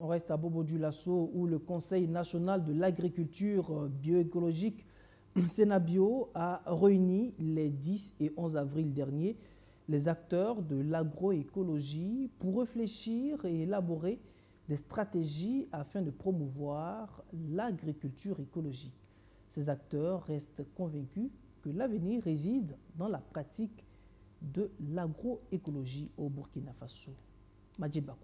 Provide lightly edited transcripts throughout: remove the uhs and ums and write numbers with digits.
On reste à Bobo Dioulasso où le Conseil national de l'agriculture bioécologique Sénabio a réuni les 10 et 11 avril dernier les acteurs de l'agroécologie pour réfléchir et élaborer des stratégies afin de promouvoir l'agriculture écologique. Ces acteurs restent convaincus que l'avenir réside dans la pratique de l'agroécologie au Burkina Faso. Majid Bakou.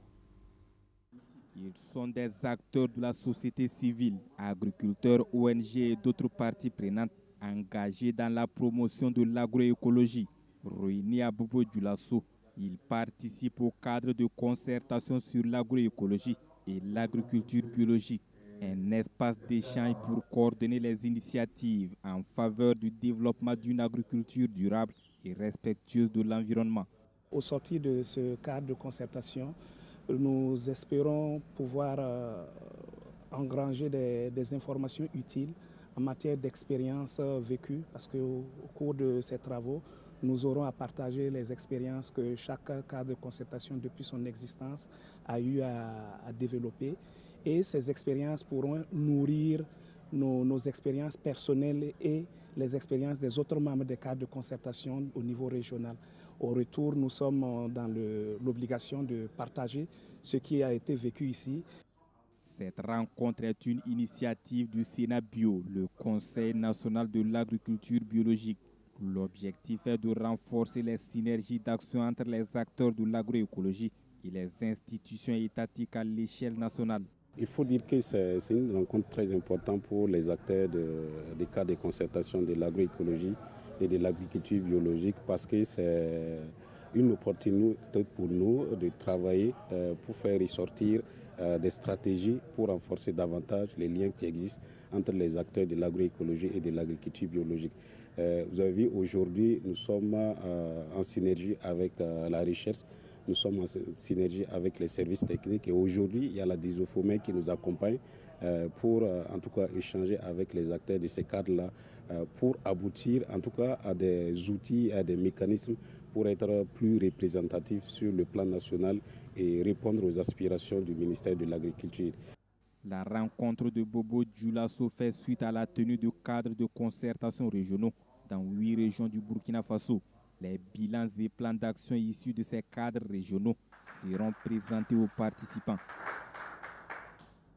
Ils sont des acteurs de la société civile, agriculteurs, ONG et d'autres parties prenantes engagés dans la promotion de l'agroécologie. Réunis à Bobo Dioulasso, ils participent au cadre de concertation sur l'agroécologie et l'agriculture biologique, un espace d'échange pour coordonner les initiatives en faveur du développement d'une agriculture durable et respectueuse de l'environnement. Au sortir de ce cadre de concertation, nous espérons pouvoir engranger des informations utiles en matière d'expériences vécues, parce qu'au cours de ces travaux, nous aurons à partager les expériences que chaque cadre de concertation depuis son existence a eu à développer. Et ces expériences pourront nourrir nos expériences personnelles et les expériences des autres membres des cadres de concertation au niveau régional. Au retour, nous sommes dans l'obligation de partager ce qui a été vécu ici. Cette rencontre est une initiative du Sénabio, le Conseil national de l'agriculture biologique. L'objectif est de renforcer les synergies d'action entre les acteurs de l'agroécologie et les institutions étatiques à l'échelle nationale. Il faut dire que c'est une rencontre très importante pour les acteurs des cas de concertation de l'agroécologie et de l'agriculture biologique, parce que c'est une opportunité pour nous de travailler pour faire ressortir des stratégies pour renforcer davantage les liens qui existent entre les acteurs de l'agroécologie et de l'agriculture biologique. Vous avez vu, aujourd'hui, nous sommes en synergie avec la recherche. Nous sommes en synergie avec les services techniques et aujourd'hui, il y a la Disofomé qui nous accompagne pour en tout cas échanger avec les acteurs de ces cadres-là pour aboutir en tout cas à des outils, à des mécanismes pour être plus représentatifs sur le plan national et répondre aux aspirations du ministère de l'Agriculture. La rencontre de Bobo Dioulasso fait suite à la tenue de cadres de concertation régionaux dans 8 régions du Burkina Faso. Les bilans et plans d'action issus de ces cadres régionaux seront présentés aux participants.